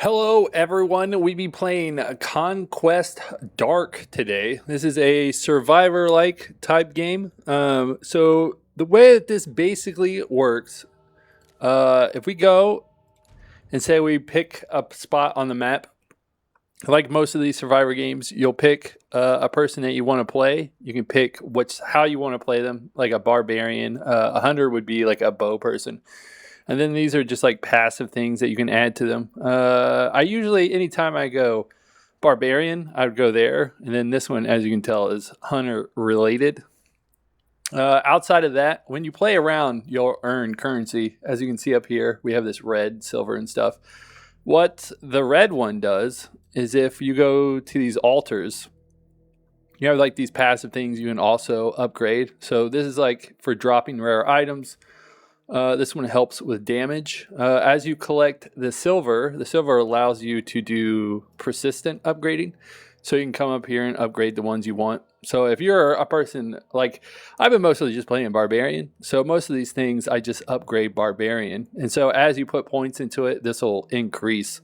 Hello, everyone. We be playing Conquest Dark today. This is a survivor-like type game. So the way that this basically works, if we go and say we pick a spot on the map, like most of these survivor games, you'll pick a person that you want to play. You can pick how you want to play them, like a barbarian. A hunter would be like a bow person. And then these are just like passive things that you can add to them. I usually, anytime I go barbarian, I would go there. And then this one, as you can tell, is hunter related. Outside of that, when you play around, you'll earn currency. As you can see up here, we have this red, silver, and stuff. What the red one does is if you go to these altars, you have like these passive things you can also upgrade. So this is like for dropping rare items. This one helps with damage. As you collect the silver allows you to do persistent upgrading. So you can come up here and upgrade the ones you want. So if you're a person, like I've been mostly just playing Barbarian. So most of these things I just upgrade Barbarian. And so as you put points into it, this will increase.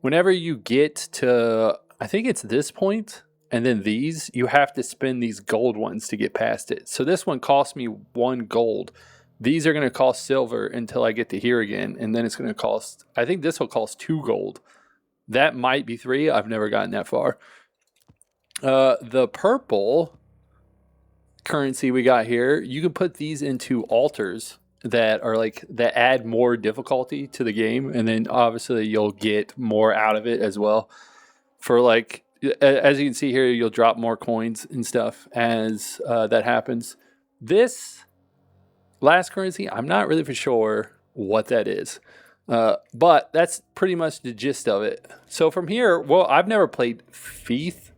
Whenever you get to, I think it's this point, and then these, you have to spend these gold ones to get past it. So this one cost me 1 gold. These are going to cost silver until I get to here again. And then it's going to cost, I think this will cost 2 gold. That might be 3. I've never gotten that far. The purple currency we got here, you can put these into altars that are like, that add more difficulty to the game. And then obviously you'll get more out of it as well. For like, as you can see here, you'll drop more coins and stuff as that happens. This last currency, I'm not really for sure what that is. But that's pretty much the gist of it. So from here, well, I've never played Thief.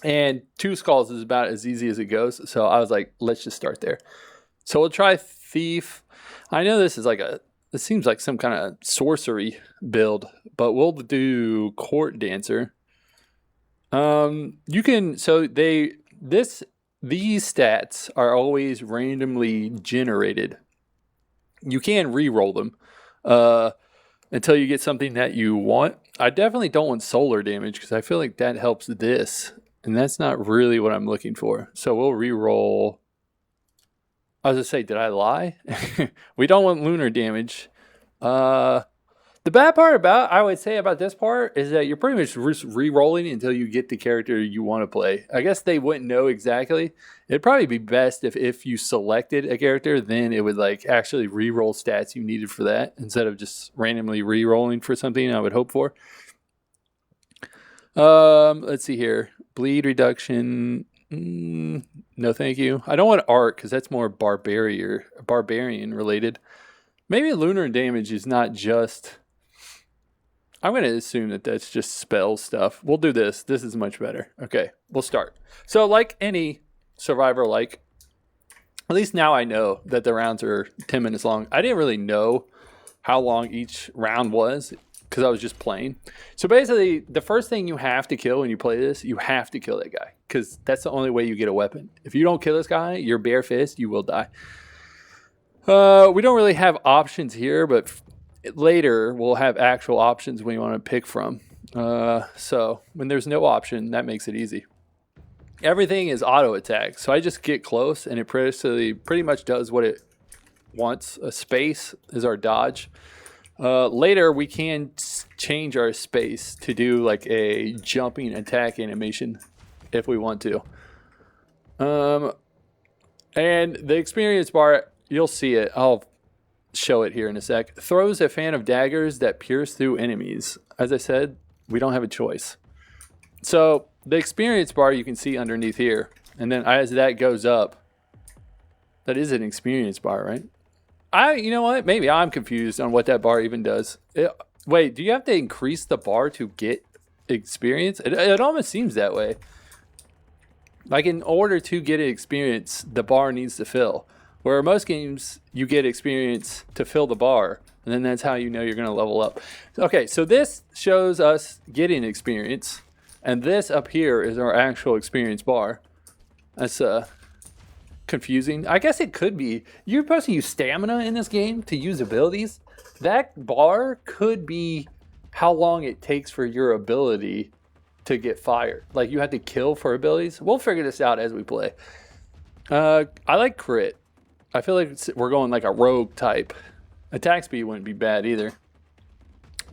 And 2 skulls is about as easy as it goes. So I was like, let's just start there. So we'll try Thief. I know this is like this seems like some kind of sorcery build, but we'll do Court Dancer. You can, so these stats are always randomly generated. You can re-roll them until you get something that you want. I definitely don't want solar damage because I feel like that helps this. And that's not really what I'm looking for. So we'll re-roll. I was going to say, did I lie? We don't want lunar damage. The bad part I would say about this part is that you're pretty much re-rolling until you get the character you want to play. I guess they wouldn't know exactly. It'd probably be best if you selected a character, then it would like actually re-roll stats you needed for that instead of just randomly re-rolling for something I would hope for. Let's see here. Bleed reduction. No, thank you. I don't want arc because that's more barbarian related. Maybe lunar damage is not just... I'm going to assume that that's just spell stuff. We'll do this. This is much better. Okay, we'll start. So like any survivor, like, at least now I know that the rounds are 10 minutes long. I didn't really know how long each round was because I was just playing. So basically, the first thing you have to kill when you play this, you have to kill that guy because that's the only way you get a weapon. If you don't kill this guy, you're bare fist, you will die. We don't really have options here, but later we'll have actual options when you want to pick from. So when there's no option, that makes it easy. Everything is auto attack. So I just get close and it pretty much does what it wants. A space is our dodge. Later we can change our space to do like a jumping attack animation if we want to. And the experience bar, you'll see it. I'll show it here in a sec. Throws a fan of daggers that pierce through enemies. As I said, we don't have a choice. So the experience bar you can see underneath here. And then as that goes up, that is an experience bar, right? You know what? Maybe I'm confused on what that bar even does. Wait, do you have to increase the bar to get experience? It almost seems that way. Like in order to get an experience, the bar needs to fill. Where most games, you get experience to fill the bar. And then that's how you know you're going to level up. Okay, so this shows us getting experience. And this up here is our actual experience bar. That's confusing. I guess it could be. You're supposed to use stamina in this game to use abilities. That bar could be how long it takes for your ability to get fired. Like you have to kill for abilities. We'll figure this out as we play. I like crit. I feel like we're going like a rogue type. Attack speed wouldn't be bad either.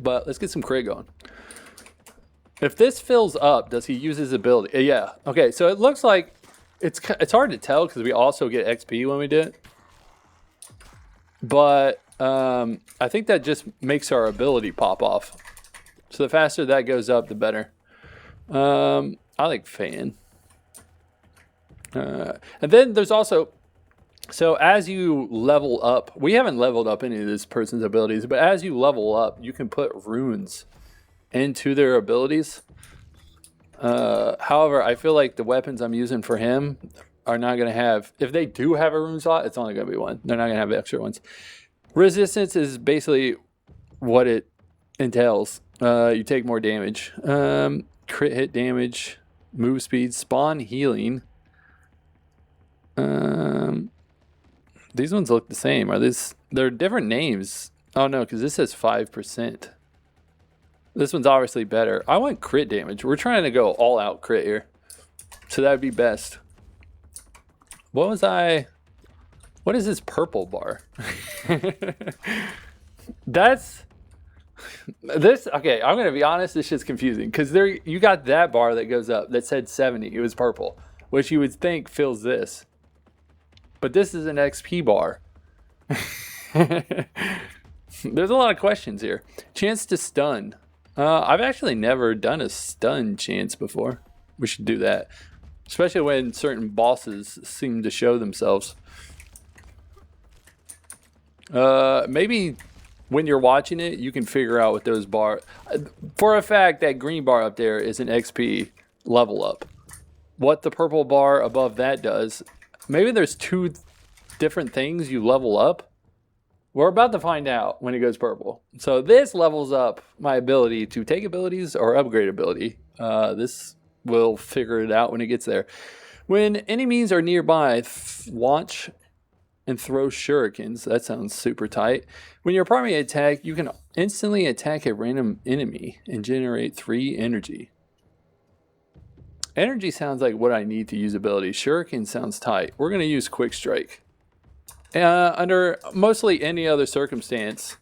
But let's get some crit going. If this fills up, does he use his ability? Yeah. Okay, so it looks like it's hard to tell because we also get XP when we do it. But I think that just makes our ability pop off. So the faster that goes up, the better. I like fan. And then there's also, so as you level up, we haven't leveled up any of this person's abilities, but as you level up, you can put runes into their abilities. However, I feel like the weapons I'm using for him are not going to have, if they do have a rune slot, it's only going to be one. They're not going to have extra ones. Resistance is basically what it entails. You take more damage. Crit hit damage, move speed, spawn healing. These ones look the same. They're different names. Oh no, because this says 5%. This one's obviously better. I want crit damage. We're trying to go all out crit here. So that would be best. What is this purple bar? Okay, I'm going to be honest, this shit's confusing. Because you got that bar that goes up that said 70. It was purple. Which you would think fills this. But this is an XP bar. There's a lot of questions here. Chance to stun. I've actually never done a stun chance before. We should do that. Especially when certain bosses seem to show themselves. Maybe when you're watching it, you can figure out what those bars... For a fact, that green bar up there is an XP level up. What the purple bar above that does... Maybe there's two different things you level up. We're about to find out when it goes purple. So this levels up my ability to take abilities or upgrade ability. This will figure it out when it gets there. When enemies are nearby, launch and throw shurikens. That sounds super tight. When your primary attack, you can instantly attack a random enemy and generate 3 energy. Energy sounds like what I need to use ability. Shuriken sounds tight. We're going to use Quick Strike. Under mostly any other circumstance,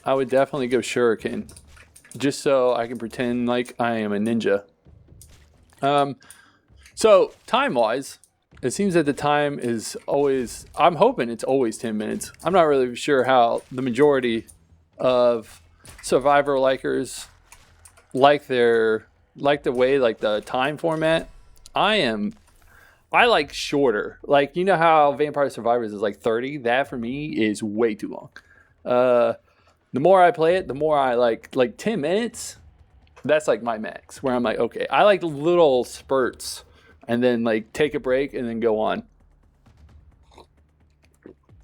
I would definitely go Shuriken. Just so I can pretend like I am a ninja. So, time-wise, it seems that the time is always... I'm hoping it's always 10 minutes. I'm not really sure how the majority of Survivor-likers like the way, like the time format. I like shorter. Like, you know how Vampire Survivors is like 30? That for me is way too long. The more I play it, the more I like 10 minutes. That's like my max, where I'm like, okay, I like little spurts and then like take a break and then go on.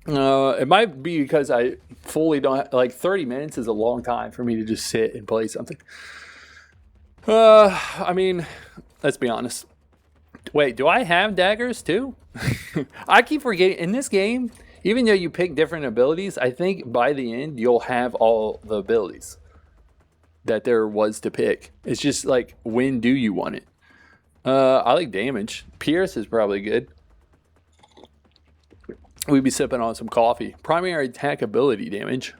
It might be because I fully don't like 30 minutes is a long time for me to just sit and play something. I mean, let's be honest. Wait, do I have daggers too? I keep forgetting. In this game, even though you pick different abilities, I think by the end, you'll have all the abilities that there was to pick. It's just like, when do you want it? I like damage. Pierce is probably good. We'd be sipping on some coffee. Primary attack ability damage.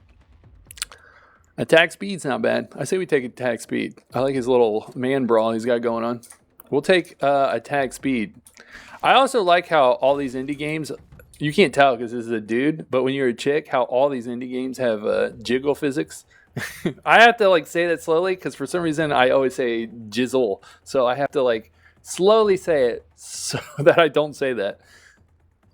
Attack speed's not bad. I say we take attack speed. I like his little man brawl he's got going on. We'll take attack speed. I also like how all these indie games, you can't tell because this is a dude, but when you're a chick, how all these indie games have jiggle physics. I have to like say that slowly because for some reason I always say jizzle. So I have to like slowly say it so that I don't say that.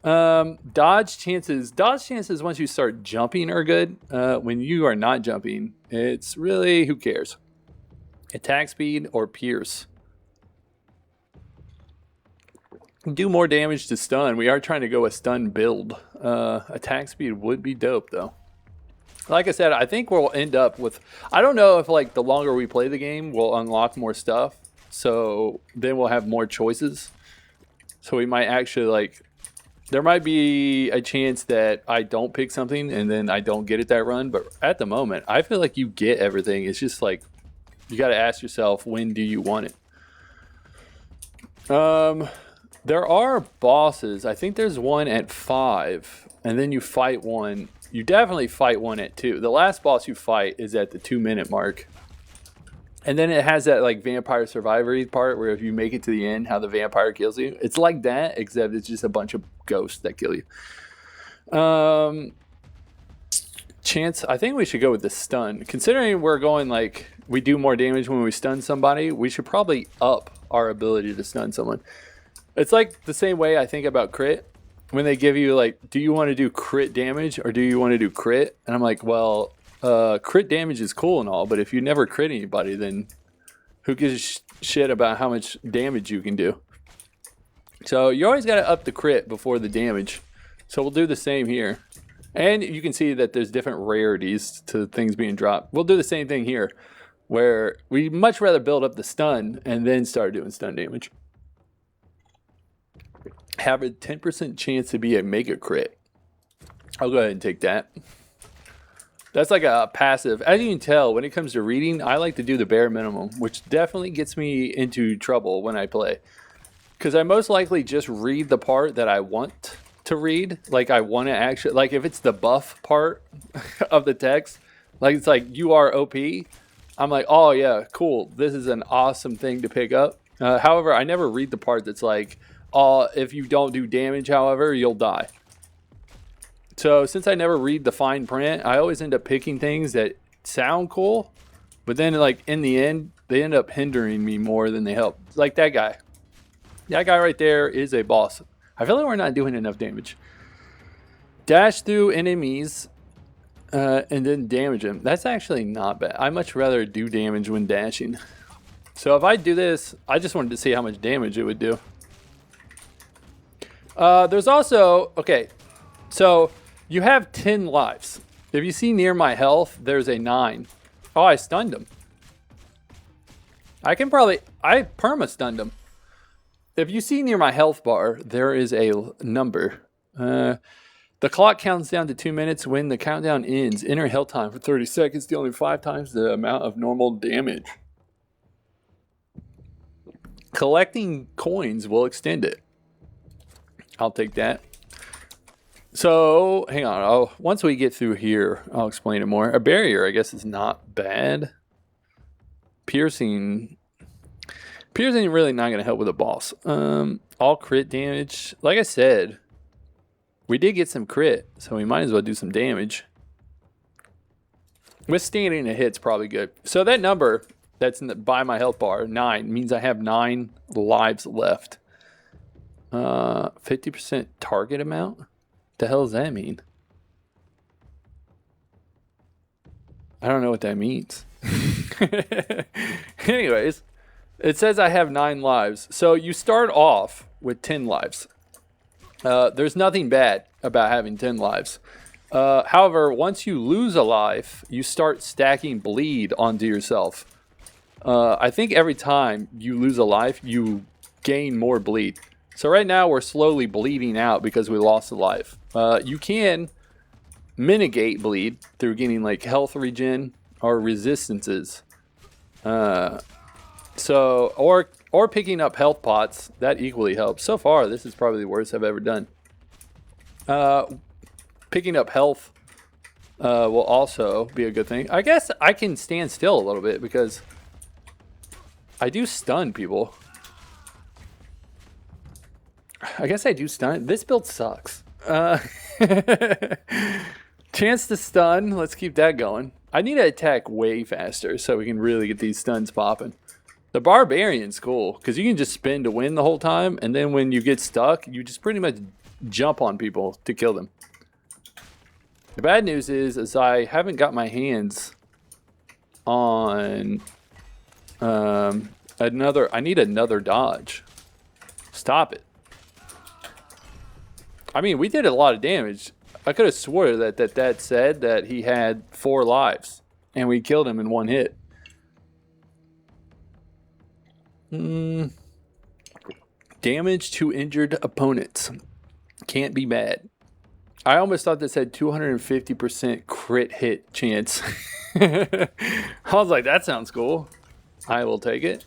Dodge chances once you start jumping are good. When you are not jumping, it's really, who cares? Attack speed or pierce. Do more damage to stun. We are trying to go a stun build. Attack speed would be dope though. Like I said, I think we'll end up with, I don't know if like the longer we play the game, we'll unlock more stuff. So then we'll have more choices. So we might actually like There might be a chance that I don't pick something and then I don't get it that run, but at the moment, I feel like you get everything. It's just like you got to ask yourself, when do you want it? There are bosses. I think there's one at 5, and then you fight one. You definitely fight one at 2. The last boss you fight is at the 2-minute mark. And then it has that like vampire survivory part where if you make it to the end, how the vampire kills you. It's like that, except it's just a bunch of ghosts that kill you. Chance, I think we should go with the stun. Considering we're going like we do more damage when we stun somebody, we should probably up our ability to stun someone. It's like the same way I think about crit. When they give you like, do you want to do crit damage or do you want to do crit? And I'm like, well, crit damage is cool and all, but if you never crit anybody, then who gives shit about how much damage you can do? So you always got to up the crit before the damage. So we'll do the same here. And you can see that there's different rarities to things being dropped. We'll do the same thing here, where we much rather build up the stun and then start doing stun damage. Have a 10% chance to be a mega crit. I'll go ahead and take that. That's like a passive. As you can tell, when it comes to reading, I like to do the bare minimum, which definitely gets me into trouble when I play. Because I most likely just read the part that I want to read. Like I want to actually, like if it's the buff part of the text, like it's like you are OP, I'm like, oh yeah, cool. This is an awesome thing to pick up. However, I never read the part that's like, if you don't do damage, however, you'll die. So since I never read the fine print, I always end up picking things that sound cool, but then like in the end, they end up hindering me more than they help. Like that guy. That guy right there is a boss. I feel like we're not doing enough damage. Dash through enemies and then damage them. That's actually not bad. I much rather do damage when dashing. So if I do this, I just wanted to see how much damage it would do. There's also, okay, so you have 10 lives. If you see near my health, there's a 9. Oh, I stunned him. I perma-stunned him. If you see near my health bar, there is a number. The clock counts down to 2 minutes. When the countdown ends, enter health time for 30 seconds, dealing 5 times the amount of normal damage. Collecting coins will extend it. I'll take that. So, hang on. Once we get through here, I'll explain it more. A barrier, I guess, is not bad. Piercing really not going to help with a boss. All crit damage. Like I said, we did get some crit, so we might as well do some damage. Withstanding a hit's probably good. So that number that's by my health bar, 9, means I have 9 lives left. 50% target amount? The hell does that mean? I don't know what that means. Anyways, it says I have 9 lives. So you start off with 10 lives. There's nothing bad about having 10 lives. However, once you lose a life, you start stacking bleed onto yourself. I think every time you lose a life, you gain more bleed. So right now we're slowly bleeding out because we lost a life. You can mitigate bleed through getting like health regen or resistances. Or picking up health pots. That equally helps. So far, this is probably the worst I've ever done. Picking up health will also be a good thing. I guess I can stand still a little bit because I do stun people. I guess I do stun. This build sucks. Chance to stun. Let's keep that going. I need to attack way faster so we can really get these stuns popping. The Barbarian's cool because you can just spin to win the whole time. And then when you get stuck, you just pretty much jump on people to kill them. The bad news is I haven't got my hands on I need another dodge. Stop it. I mean, we did a lot of damage. I could have swore that said that he had 4 lives, and we killed him in 1 hit. Damage to injured opponents. Can't be bad. I almost thought this had 250% crit hit chance. I was like, that sounds cool. I will take it.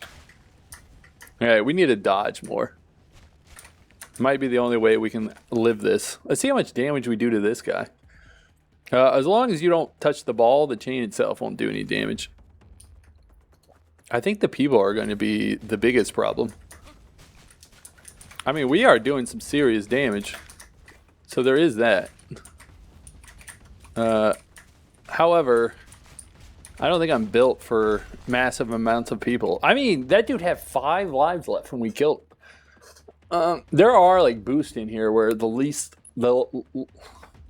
All right, we need to dodge more. Might be the only way we can live this. Let's see how much damage we do to this guy. As long as you don't touch the ball, the chain itself won't do any damage. I think the people are going to be the biggest problem. I mean, we are doing some serious damage. So there is that. However, I don't think I'm built for massive amounts of people. I mean, that dude had 5 lives left when we killed him. There are like boosts in here where the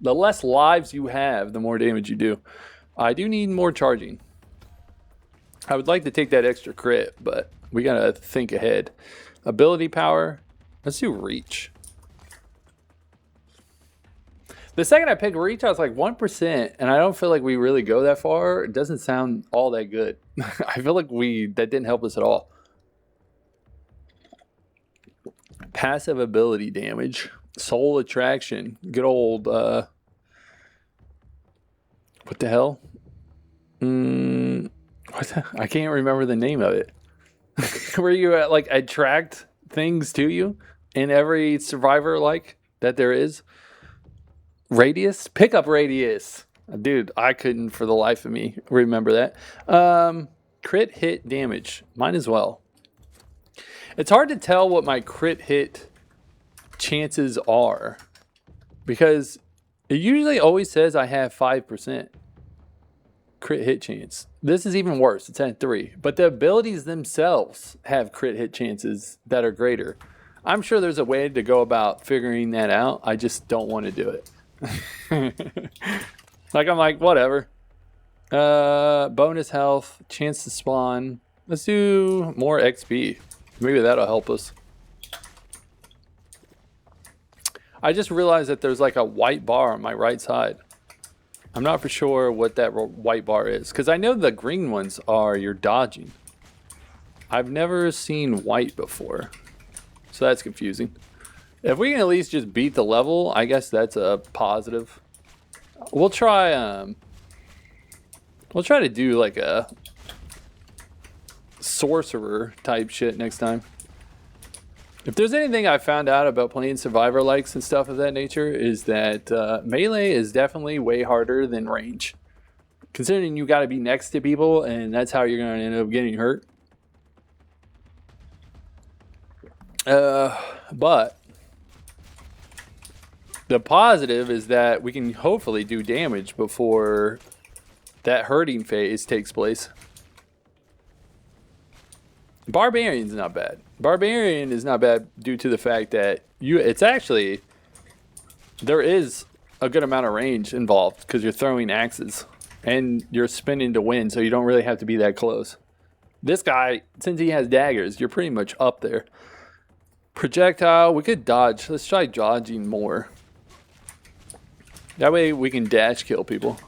less lives you have, the more damage you do. I do need more charging. I would like to take that extra crit, but we gotta think ahead. Ability power. Let's do reach. The second I picked reach, I was like 1%, and I don't feel like we really go that far. It doesn't sound all that good. I feel like that didn't help us at all. Passive ability damage. Soul attraction. Good old, what the hell? I can't remember the name of it. Where you like attract things to you in every survivor like that there is. Radius? Pickup radius. Dude, I couldn't for the life of me remember that. Crit hit damage. Mine as well. It's hard to tell what my crit hit chances are because it usually always says I have 5% crit hit chance. This is even worse. It's at 3. But the abilities themselves have crit hit chances that are greater. I'm sure there's a way to go about figuring that out. I just don't want to do it. Like, I'm like, whatever. Bonus health, chance to spawn. Let's do more XP. Maybe that'll help us. I just realized that there's like a white bar on my right side. I'm not for sure what that white bar is, because I know the green ones are you're dodging. I've never seen white before, so that's confusing. If we can at least just beat the level, I guess that's a positive. We'll try to do like a sorcerer type shit next time. If there's anything I found out about playing survivor likes and stuff of that nature, is that melee is definitely way harder than range. Considering you got to be next to people and that's how you're going to end up getting hurt. But the positive is that we can hopefully do damage before that hurting phase takes place. Barbarian's not bad. Barbarian is not bad due to the fact that there is a good amount of range involved because you're throwing axes and you're spinning to win, so you don't really have to be that close. This guy, since he has daggers, you're pretty much up there. Projectile, we could dodge. Let's try dodging more. That way we can dash kill people.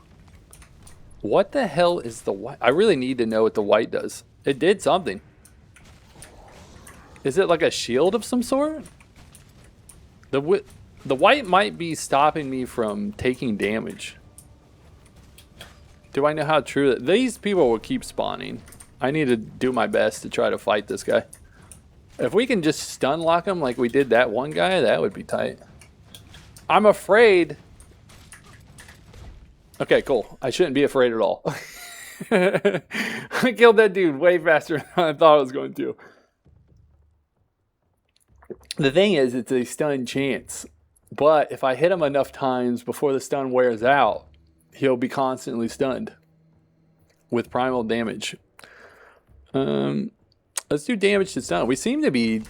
What the hell is the white? I really need to know what the white does. It did something. Is it like a shield of some sort? The white might be stopping me from taking damage. Do I know how true that? These people will keep spawning. I need to do my best to try to fight this guy. If we can just stun lock him like we did that one guy, that would be tight. I'm afraid. Okay, cool. I shouldn't be afraid at all. I killed that dude way faster than I thought I was going to. The thing is, it's a stun chance. But if I hit him enough times before the stun wears out, he'll be constantly stunned with primal damage. Let's do damage to stun. We seem to be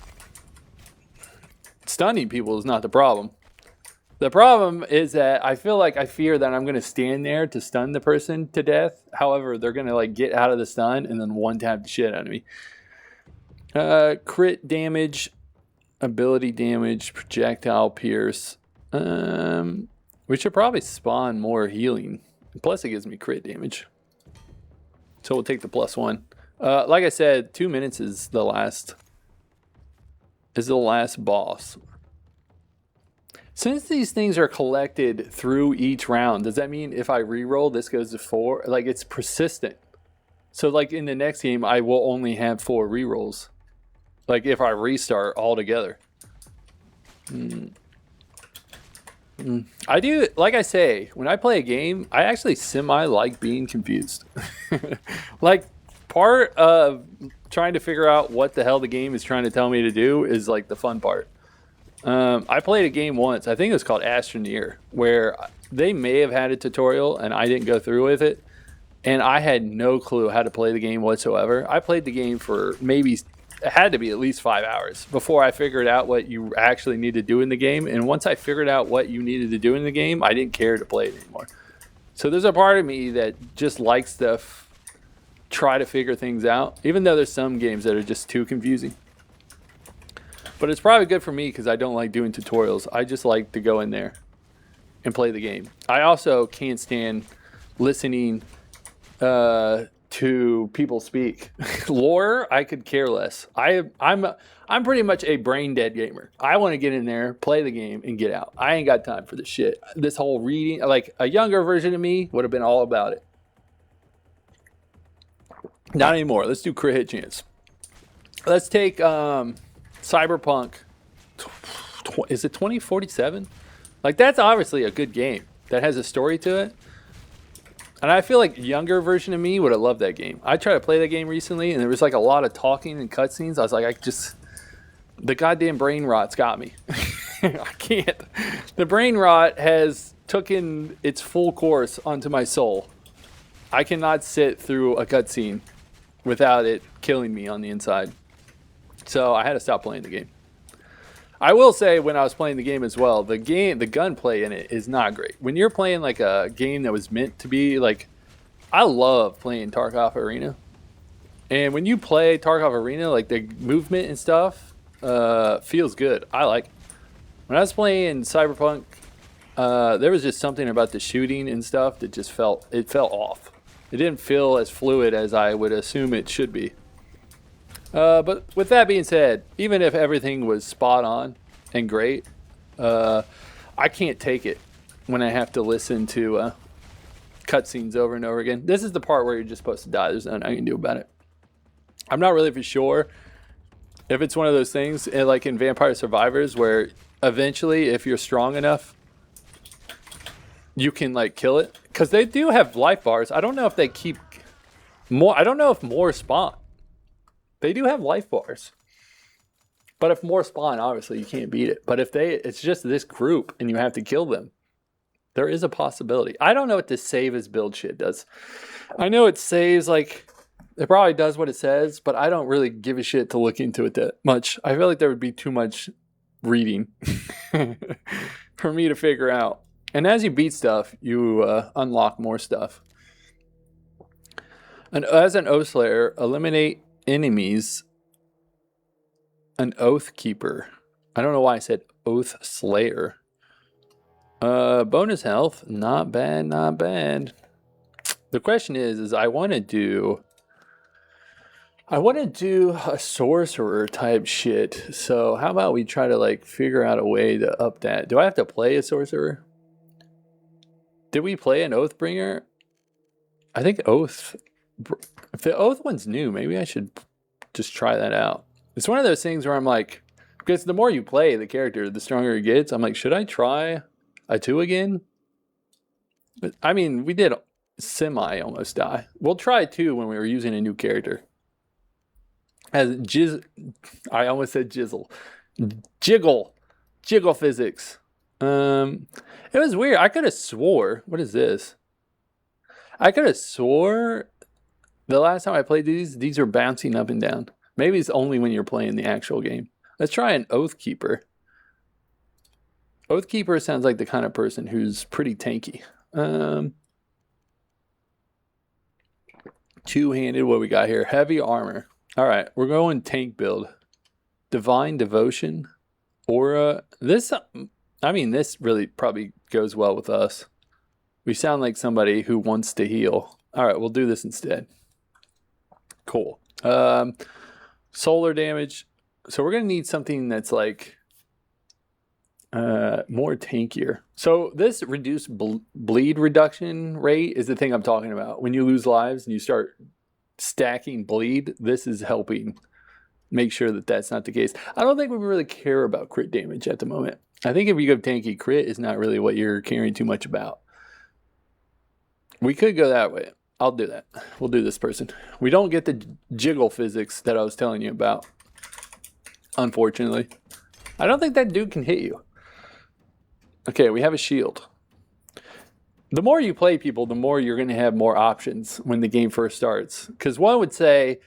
stunning people is not the problem. The problem is that I feel like I fear that I'm going to stand there to stun the person to death. However, they're going to like get out of the stun and then one tap the shit out of me. Crit damage, ability damage, projectile pierce. We should probably spawn more healing. Plus it gives me crit damage. So we'll take the +1. Like I said, 2 minutes is the last boss. Since these things are collected through each round, does that mean if I re-roll, this goes to 4? Like, it's persistent. So, like, in the next game, I will only have 4 re-rolls. Like, if I restart altogether. I do, like I say, when I play a game, I actually semi-like being confused. Like, part of trying to figure out what the hell the game is trying to tell me to do is, like, the fun part. I played a game once, I think it was called Astroneer, where they may have had a tutorial and I didn't go through with it. And I had no clue how to play the game whatsoever. I played the game for maybe, it had to be at least 5 hours before I figured out what you actually need to do in the game. And once I figured out what you needed to do in the game, I didn't care to play it anymore. So there's a part of me that just likes to try to figure things out, even though there's some games that are just too confusing. But it's probably good for me because I don't like doing tutorials. I just like to go in there and play the game. I also can't stand listening to people speak. Lore, I could care less. I'm pretty much a brain dead gamer. I want to get in there, play the game, and get out. I ain't got time for this shit. This whole reading, like a younger version of me would have been all about it. Not anymore. Let's do crit hit chance. Let's take Cyberpunk. Is it 2047? Like, that's obviously a good game that has a story to it. And I feel like a younger version of me would have loved that game. I tried to play that game recently, and there was like a lot of talking and cutscenes. I was like, the goddamn brain rot's got me. I can't. The brain rot has taken its full course onto my soul. I cannot sit through a cutscene without it killing me on the inside. So I had to stop playing the game. I will say, when I was playing the game as well, the gunplay in it is not great. When you're playing like a game that was meant to be like, I love playing Tarkov Arena. And when you play Tarkov Arena, like the movement and stuff feels good. I like it. When I was playing Cyberpunk, there was just something about the shooting and stuff that just felt off. It didn't feel as fluid as I would assume it should be. But with that being said, even if everything was spot on and great, I can't take it when I have to listen to cutscenes over and over again. This is the part where you're just supposed to die. There's nothing I can do about it. I'm not really for sure if it's one of those things, like in Vampire Survivors, where eventually, if you're strong enough, you can like kill it. Because they do have life bars. I don't know if they keep more. I don't know if more spawn. They do have life bars. But if more spawn, obviously you can't beat it. But if it's just this group and you have to kill them, there is a possibility. I don't know what this save as build shit does. I know it saves, like, it probably does what it says, but I don't really give a shit to look into it that much. I feel like there would be too much reading for me to figure out. And as you beat stuff, you unlock more stuff. And as an Oath Slayer, eliminate enemies. An Oath Keeper. I don't know why I said Oath Slayer. Bonus health. Not bad, not bad. The question is I want to do a sorcerer type shit. So how about we try to like figure out a way to up that? Do I have to play a sorcerer? Did we play an Oathbringer? I think Oath. If the Oath one's new, maybe I should just try that out. It's one of those things where I'm like, because the more you play the character, the stronger it gets. I'm like, should I try a 2 again? But I mean, we did semi almost die. We'll try 2 when we were using a new character. As I almost said jizzle. Jiggle physics. It was weird. I could have swore. What is this? I could have swore the last time I played these were bouncing up and down. Maybe it's only when you're playing the actual game. Let's try an Oath Keeper. Oath Keeper sounds like the kind of person who's pretty tanky. Two-handed, what we got here? Heavy armor. All right, we're going tank build. Divine Devotion. Aura. This really probably goes well with us. We sound like somebody who wants to heal. All right, we'll do this instead. Cool. Solar damage. So we're going to need something that's like... More tankier. So this reduced bleed reduction rate is the thing I'm talking about. When you lose lives and you start stacking bleed, this is helping make sure that that's not the case. I don't think we really care about crit damage at the moment. I think if you go tanky, crit is not really what you're caring too much about. We could go that way. I'll do that. We'll do this person. We don't get the jiggle physics that I was telling you about, unfortunately. I don't think that dude can hit you. Okay, we have a shield. The more you play people, the more you're going to have more options when the game first starts. Because one would say,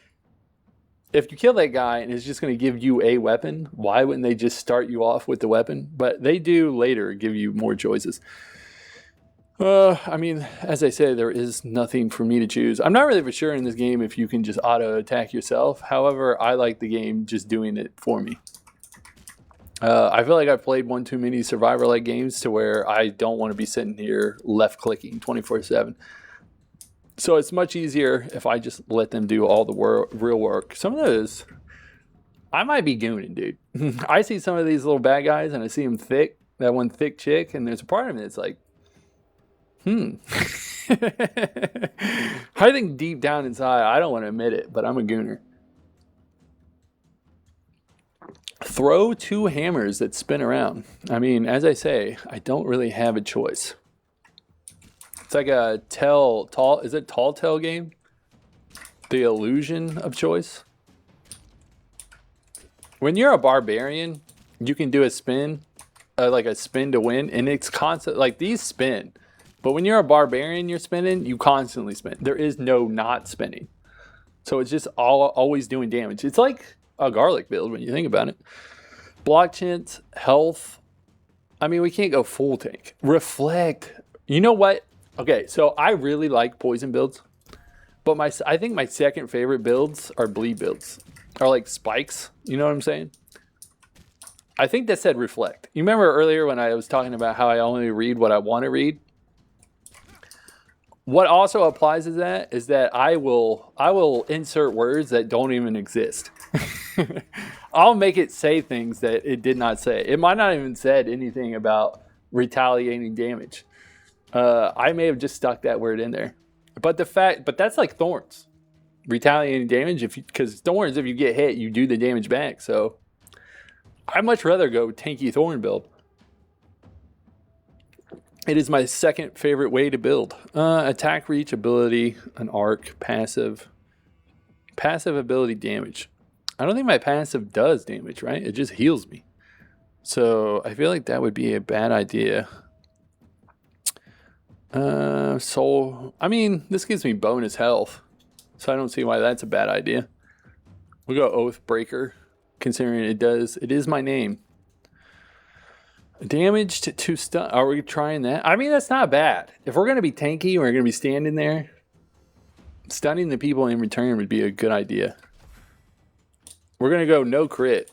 if you kill that guy and it's just going to give you a weapon, why wouldn't they just start you off with the weapon? But they do later give you more choices. I mean, as I say, there is nothing for me to choose. I'm not really for sure in this game if you can just auto-attack yourself. However, I like the game just doing it for me. I feel like I've played one too many Survivor-like games to where I don't want to be sitting here left-clicking 24/7. So it's much easier if I just let them do all the real work. Some of those, I might be gooning, dude. I see some of these little bad guys, and I see them thick, that one thick chick, and there's a part of me that's like, I think deep down inside, I don't want to admit it, but I'm a gooner. Throw 2 hammers that spin around. I mean, as I say, I don't really have a choice. It's like a tall tale game? The illusion of choice. When you're a barbarian, you can do a spin, like a spin to win, and it's constant. Like these spin, but when you're a barbarian, you're spinning. You constantly spin. There is no not spinning, so it's just always doing damage. It's like a garlic build when you think about it. Block chance, health. I mean, we can't go full tank. Reflect. You know what? Okay, so I really like poison builds, but I think my second favorite builds are bleed builds, or like spikes. You know what I'm saying? I think that said reflect. You remember earlier when I was talking about how I only read what I want to read? What also applies to that is that I will insert words that don't even exist. I'll make it say things that it did not say. It might not even said anything about retaliating damage. I may have just stuck that word in there. But that's like thorns. Retaliating damage, because thorns, if you get hit, you do the damage back. So I'd much rather go tanky thorn build. It is my second favorite way to build. Attack, reach, ability, an arc, passive. Passive ability damage. I don't think my passive does damage, right? It just heals me. So I feel like that would be a bad idea. Soul. I mean, this gives me bonus health. So I don't see why that's a bad idea. We'll go Oath Breaker, considering it is my name. Damaged to stun. Are we trying that? I mean, that's not bad. If we're going to be tanky and we're going to be standing there, stunning the people in return would be a good idea. We're going to go no crit.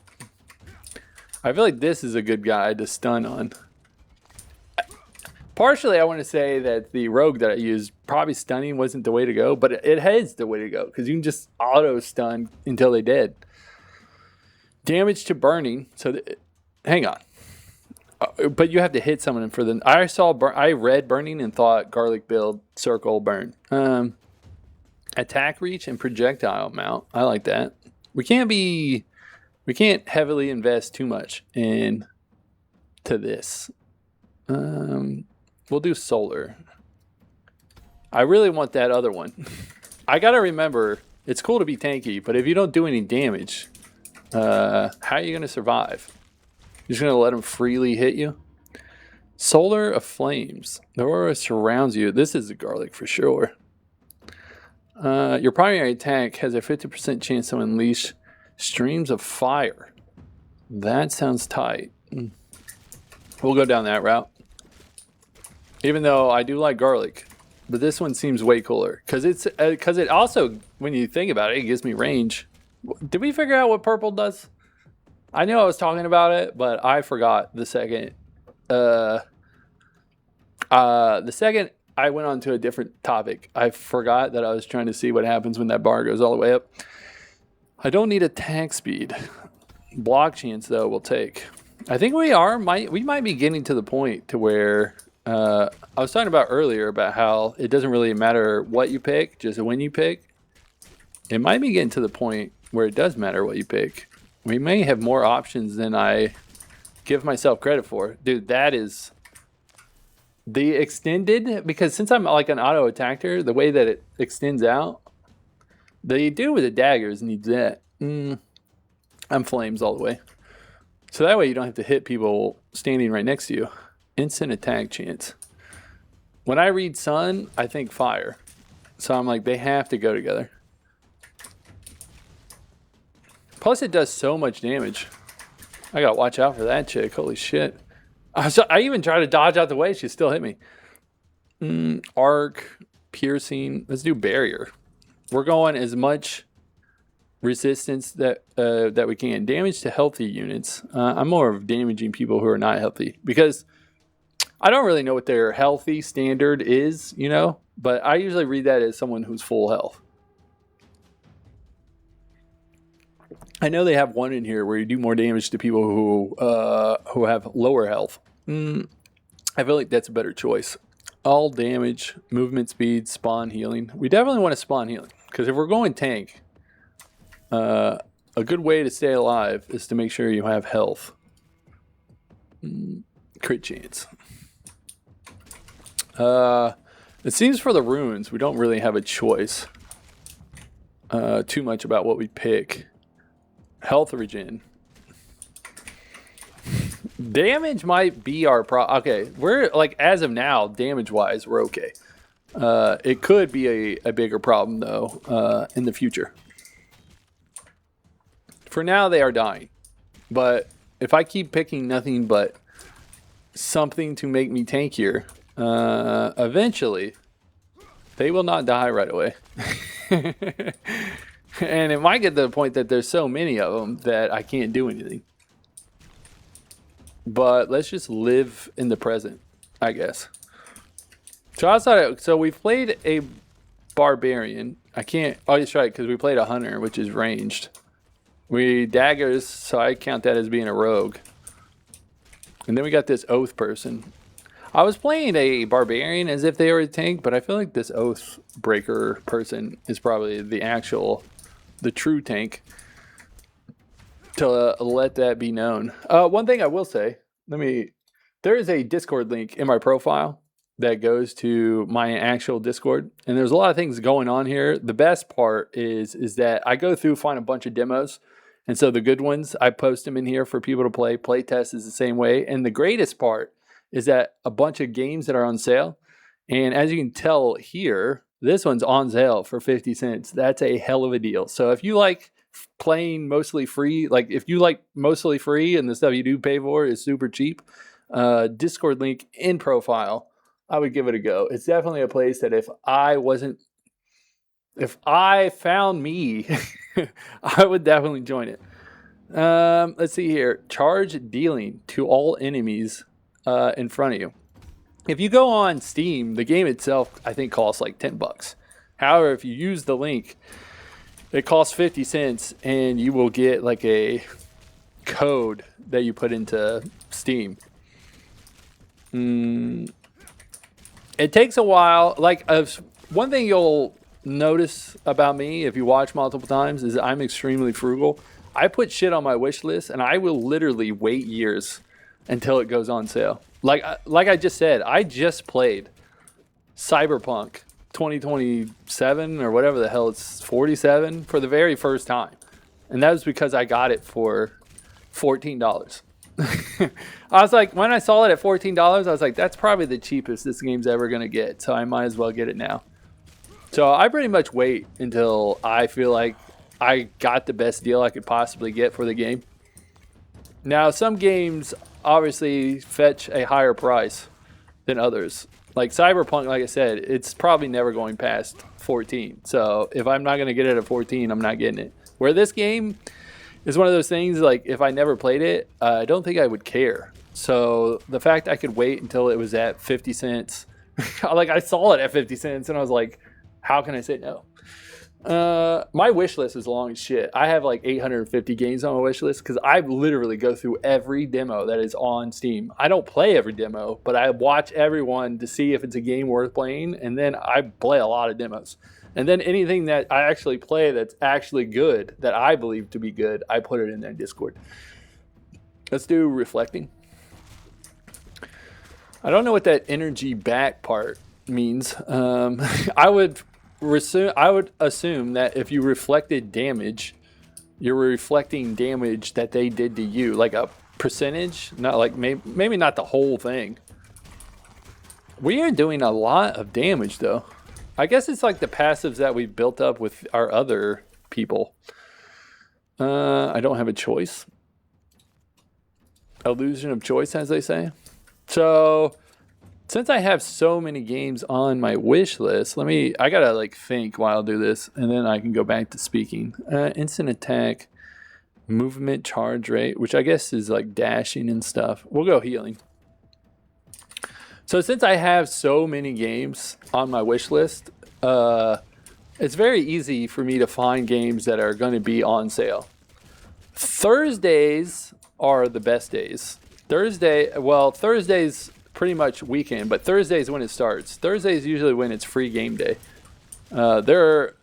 I feel like this is a good guy to stun on. Partially, I want to say that the rogue that I used, probably stunning wasn't the way to go, but it is the way to go because you can just auto stun until they're dead. Damage to burning. So, hang on. But you have to hit someone for the. I read burning and thought garlic build, circle, burn. Attack reach and projectile mount. I like that. We can't heavily invest too much into this. We'll do solar. I really want that other one. I gotta remember, it's cool to be tanky, but if you don't do any damage, how are you gonna survive? You're just gonna let them freely hit you? Solar of Flames. The aura surrounds you. This is a garlic for sure. Your primary attack has a 50% chance to unleash streams of fire. That sounds tight. We'll go down that route. Even though I do like garlic, but this one seems way cooler because it also, when you think about it, it gives me range. Did we figure out what purple does? I know I was talking about it, but I forgot the second. The second I went on to a different topic, I forgot that I was trying to see what happens when that bar goes all the way up. I don't need attack speed. Block chance, though, we'll take. I think we might be getting to the point to where I was talking about earlier about how it doesn't really matter what you pick, just when you pick. It might be getting to the point where it does matter what you pick. We may have more options than I give myself credit for. Dude, that is the extended, because since I'm like an auto attacker, the way that it extends out, the dude with the daggers needs that. I'm flames all the way. So that way you don't have to hit people standing right next to you. Instant attack chance. When I read sun, I think fire. So I'm like, they have to go together. Plus it does so much damage. I gotta watch out for that chick. Holy shit. I even tried to dodge out the way. She still hit me. Arc, piercing. Let's do barrier. We're going as much resistance that we can. Damage to healthy units. I'm more of damaging people who are not healthy, because I don't really know what their healthy standard is, you know, but I usually read that as someone who's full health. I know they have one in here where you do more damage to people who have lower health. I feel like that's a better choice. All damage, movement speed, spawn healing. We definitely want to spawn healing, because if we're going tank, a good way to stay alive is to make sure you have health. Crit chance. It seems for the runes, we don't really have a choice too much about what we pick. Health regen. Damage might be our problem. Okay, we're like, as of now, damage wise, we're okay. It could be a bigger problem though in the future. For now, they are dying. But if I keep picking nothing but something to make me tankier, eventually they will not die right away. And it might get to the point that there's so many of them that I can't do anything. But let's just live in the present, I guess. So we've played a barbarian. I can't. Oh, that's right, because we played a hunter, which is ranged. We daggers, so I count that as being a rogue. And then we got this oath person. I was playing a barbarian as if they were a tank, but I feel like this oath breaker person is probably the true tank. To let that be known. One thing I will say, there is a Discord link in my profile that goes to my actual Discord, and there's a lot of things going on here. The best part is that I go through, find a bunch of demos, and so the good ones, I post them in here for people to play. Playtest is the same way, and the greatest part is that a bunch of games that are on sale, and as you can tell here, this one's on sale for 50 cents. That's a hell of a deal. So if you like playing mostly free, like if you like mostly free and the stuff you do pay for is super cheap, Discord link in profile, I would give it a go. It's definitely a place that if I found me, I would definitely join it. Let's see here. Charge dealing to all enemies in front of you. If you go on Steam, the game itself, I think, costs like $10. However, if you use the link, it costs 50 cents, and you will get like a code that you put into Steam. It takes a while. Like, one thing you'll notice about me if you watch multiple times is I'm extremely frugal. I put shit on my wish list, and I will literally wait years until it goes on sale. Like I just said, I just played Cyberpunk 2027 or whatever the hell it's 47 for the very first time. And that was because I got it for $14. I was like, when I saw it at $14, I was like, that's probably the cheapest this game's ever going to get. So I might as well get it now. So I pretty much wait until I feel like I got the best deal I could possibly get for the game. Now, some games obviously fetch a higher price than others. Like Cyberpunk, like I said, it's probably never going past 14. So if I'm not going to get it at 14, I'm not getting it. Where this game is one of those things, like if I never played it, I don't think I would care. So the fact I could wait until it was at 50 cents, like I saw it at 50 cents and I was like, how can I say no? My wish list is long as shit. I have like 850 games on my wish list because I literally go through every demo that is on Steam. I don't play every demo, but I watch everyone to see if it's a game worth playing, and then I play a lot of demos. And then anything that I actually play that's actually good, that I believe to be good, I put it in their Discord. Let's do reflecting. I don't know what that energy back part means. I would assume that if you reflected damage, you're reflecting damage that they did to you, like a percentage, not like maybe not the whole thing. We are doing a lot of damage though. I guess it's like the passives that we've built up with our other people. I don't have a choice. Illusion of choice, as they say. So since I have so many games on my wish list, I gotta like think while I do this, and then I can go back to speaking. Instant attack, movement charge rate, which I guess is like dashing and stuff. We'll go healing. So since I have so many games on my wish list, it's very easy for me to find games that are gonna be on sale. Thursdays are the best days. Thursdays pretty much weekend, but Thursday is when it starts. Thursday is usually when it's free game day. There are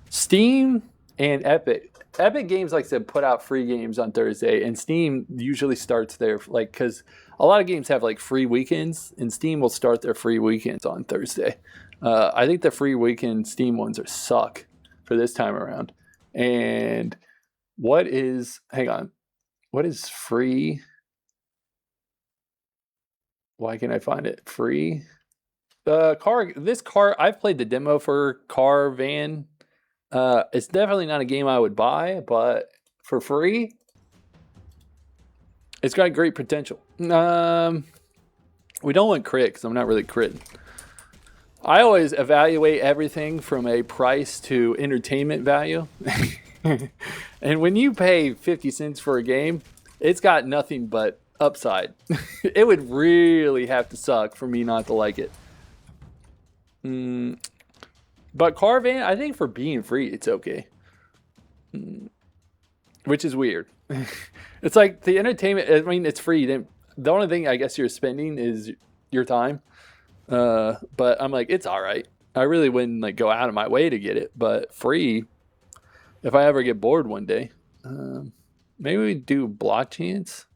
Steam and Epic. Epic Games likes to put out free games on Thursday, and Steam usually starts there, like, because a lot of games have like free weekends, and Steam will start their free weekends on Thursday. I think the free weekend Steam ones suck for this time around. And what is free? Why can't I find it? Free? This car, I've played the demo for Car Van. It's definitely not a game I would buy, but for free, it's got great potential. We don't want crit because I'm not really critting. I always evaluate everything from a price to entertainment value. And when you pay 50 cents for a game, it's got nothing but upside. It would really have to suck for me not to like it. But Caravan, I think for being free, it's okay. Which is weird. It's like the entertainment, I mean, it's free. The only thing I guess you're spending is your time. But I'm like, it's all right. I really wouldn't like go out of my way to get it, but free, if I ever get bored one day. Maybe we do block chance.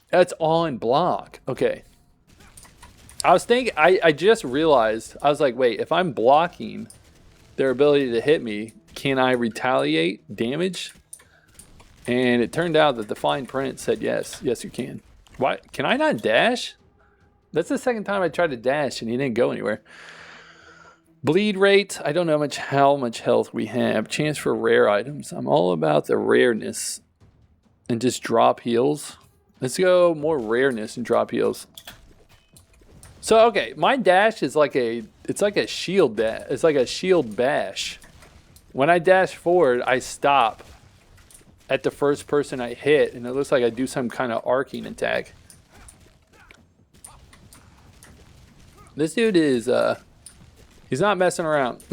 That's on block. Okay. I was thinking, I just realized, I was like, wait, if I'm blocking their ability to hit me, can I retaliate damage? And it turned out that the fine print said yes. Yes, you can. Why? Can I not dash? That's the second time I tried to dash and he didn't go anywhere. Bleed rate. I don't know how much health we have. Chance for rare items. I'm all about the rareness and just drop heals. Let's go more rareness and drop heals. So, okay, my dash is like it's like a shield dash. It's like a shield bash. When I dash forward, I stop at the first person I hit, and it looks like I do some kind of arcing attack. This dude is, he's not messing around.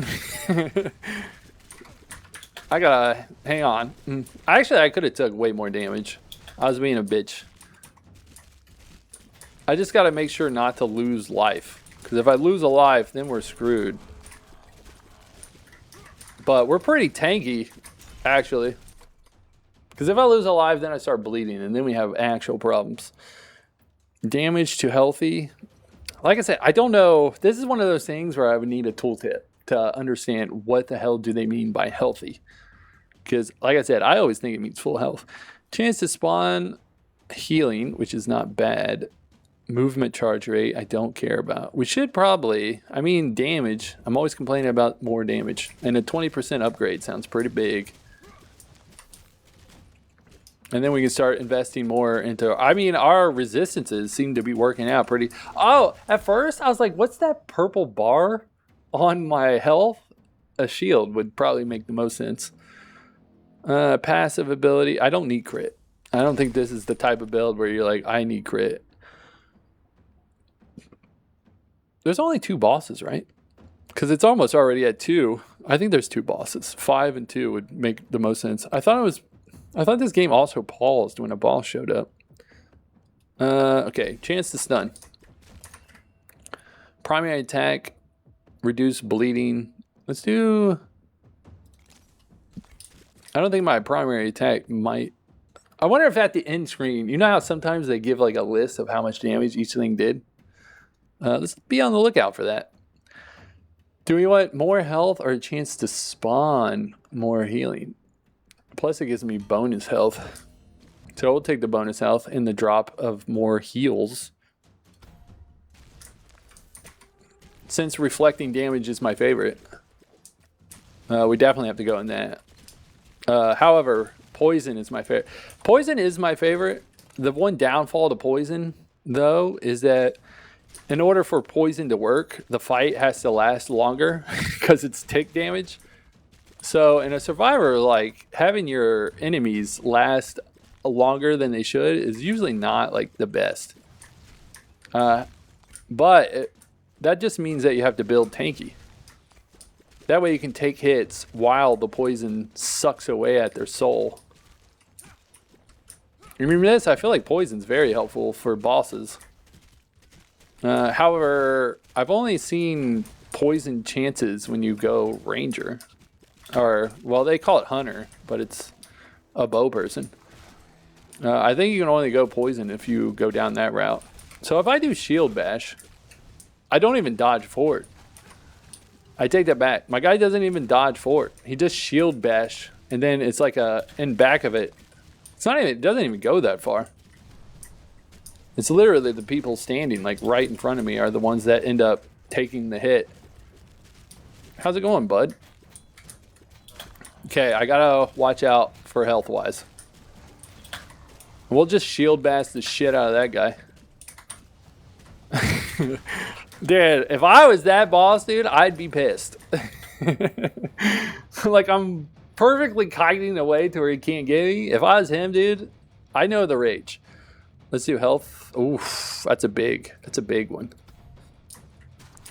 I gotta, hang on. Actually, I could have took way more damage. I was being a bitch. I just got to make sure not to lose life. Because if I lose a life, then we're screwed. But we're pretty tanky, actually. Because if I lose a life, then I start bleeding. And then we have actual problems. Damage to healthy. Like I said, I don't know. This is one of those things where I would need a tooltip to understand what the hell do they mean by healthy. Because, like I said, I always think it means full health. Chance to spawn healing, which is not bad. Movement charge rate, I don't care about. We should probably, I mean, damage. I'm always complaining about more damage. And a 20% upgrade sounds pretty big. And then we can start investing more into, I mean, our resistances seem to be working out pretty. Oh, at first I was like, what's that purple bar on my health? A shield would probably make the most sense. Passive ability, I don't need crit. I don't think this is the type of build where you're like, I need crit. There's only 2 bosses, right? Because it's almost already at 2. I think there's 2 bosses. 5 and 2 would make the most sense. I thought this game also paused when a boss showed up. Okay, chance to stun. Primary attack, reduce bleeding. Let's do... I don't think my primary attack might... I wonder if at the end screen, you know how sometimes they give like a list of how much damage each thing did? Let's be on the lookout for that. Do we want more health or a chance to spawn more healing? Plus it gives me bonus health. So we'll take the bonus health and the drop of more heals. Since reflecting damage is my favorite, we definitely have to go in that. However, poison is my favorite. Poison is my favorite. The one downfall to poison, though, is that in order for poison to work, the fight has to last longer because it's tick damage. So in a survivor, like having your enemies last longer than they should is usually not like the best. That just means that you have to build tanky. That way you can take hits while the poison sucks away at their soul. You remember this? I feel like poison's very helpful for bosses. However, I've only seen poison chances when you go ranger. Or, well, they call it hunter, but it's a bow person. I think you can only go poison if you go down that route. So if I do shield bash, I don't even dodge forward. I take that back. My guy doesn't even dodge forward. He just shield bash, and then it's like in back of it. It doesn't even go that far. It's literally the people standing like right in front of me are the ones that end up taking the hit. How's it going, bud? Okay, I gotta watch out for health-wise. We'll just shield bash the shit out of that guy. Dude, if I was that boss, dude, I'd be pissed. Like, I'm perfectly kiting away to where he can't get me. If I was him, dude, I know the rage. Let's do health. Oof, that's a big one.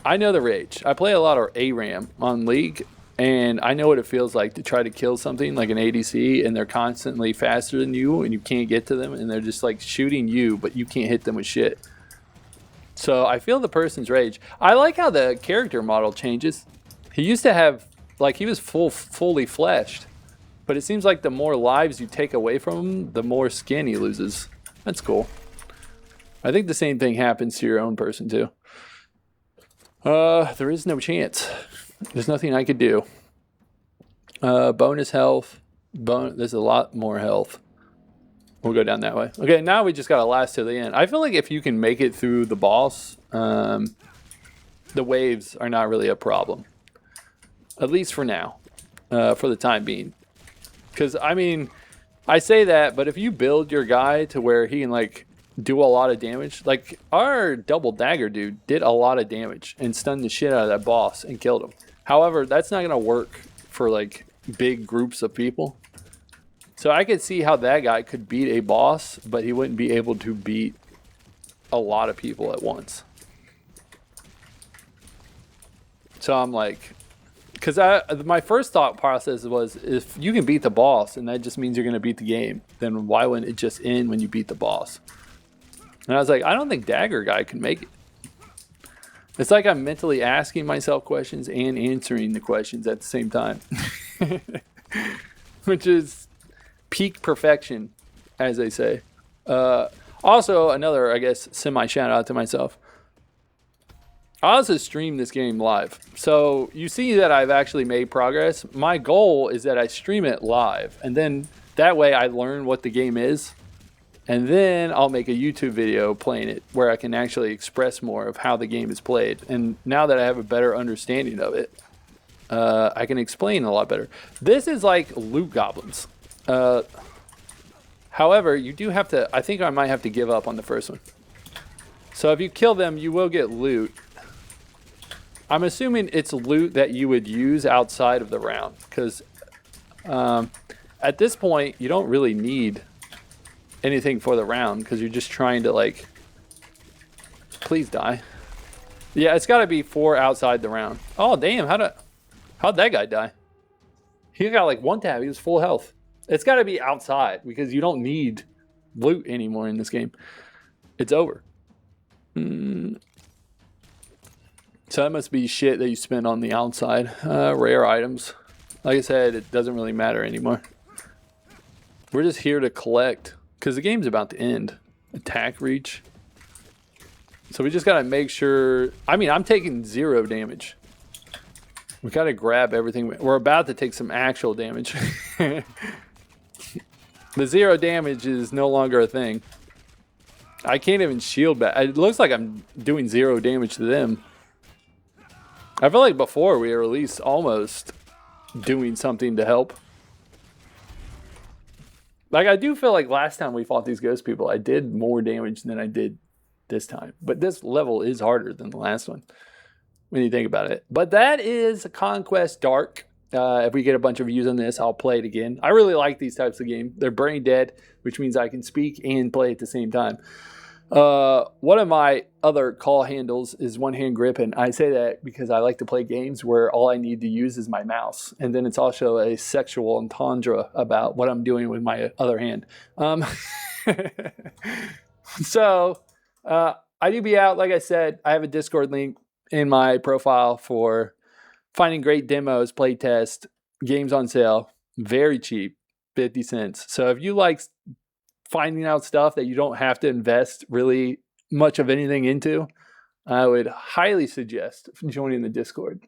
I know the rage. I play a lot of ARAM on League, and I know what it feels like to try to kill something like an ADC, and they're constantly faster than you, and you can't get to them, and they're just like shooting you, but you can't hit them with shit. So I feel the person's rage. I like how the character model changes. He used to have, like, he was fully fleshed, but it seems like the more lives you take away from him, the more skin he loses. That's cool. I think the same thing happens to your own person too. There is no chance. There's nothing I could do. Bonus health. There's a lot more health. We'll go down that way. Okay, now we just gotta last to the end. I feel like if you can make it through the boss, the waves are not really a problem. At least for now. For the time being. Because, I mean, I say that, but if you build your guy to where he can, like, do a lot of damage. Like, our double dagger dude did a lot of damage and stunned the shit out of that boss and killed him. However, that's not gonna work for, like, big groups of people. So I could see how that guy could beat a boss, but he wouldn't be able to beat a lot of people at once. So I'm like, because my first thought process was, if you can beat the boss and that just means you're going to beat the game, then why wouldn't it just end when you beat the boss? And I was like, I don't think Dagger Guy can make it. It's like I'm mentally asking myself questions and answering the questions at the same time. Which is peak perfection, as they say. Also, another, I guess, semi-shout out to myself. I also stream this game live. So you see that I've actually made progress. My goal is that I stream it live. And then that way I learn what the game is. And then I'll make a YouTube video playing it where I can actually express more of how the game is played. And now that I have a better understanding of it, I can explain a lot better. This is like loot goblins. However, you do have to, I think I might have to give up on the first one. So if you kill them, you will get loot. I'm assuming it's loot that you would use outside of the round. Because at this point, you don't really need anything for the round. Because you're just trying to, like, please die. Yeah, it's got to be for outside the round. Oh, damn. How'd that guy die? He got like one tap. He was full health. It's got to be outside because you don't need loot anymore in this game. It's over. So that must be shit that you spend on the outside. Rare items. Like I said, it doesn't really matter anymore. We're just here to collect because the game's about to end. Attack reach. So we just got to make sure. I mean, I'm taking 0 damage. We got to grab everything. We're about to take some actual damage. The 0 damage is no longer a thing. I can't even shield back. It looks like I'm doing 0 damage to them. I feel like before we were at least almost doing something to help. Like, I do feel like last time we fought these ghost people, I did more damage than I did this time. But this level is harder than the last one when you think about it. But that is Conquest Dark. If we get a bunch of views on this, I'll play it again. I really like these types of games. They're brain dead, which means I can speak and play at the same time. One of my other call handles is one hand grip, and I say that because I like to play games where all I need to use is my mouse, and then it's also a sexual entendre about what I'm doing with my other hand. So I do be out. Like I said, I have a Discord link in my profile for finding great demos, play test, games on sale, very cheap, 50 cents. So if you like finding out stuff that you don't have to invest really much of anything into, I would highly suggest joining the Discord.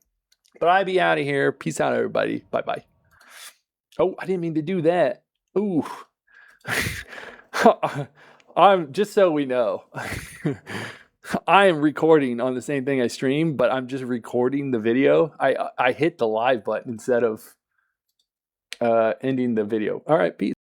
But I'd be out of here. Peace out, everybody. Bye-bye. Oh, I didn't mean to do that. Ooh. I'm just so we know. I am recording on the same thing I stream, but I'm just recording the video. I hit the live button instead of ending the video. All right, peace.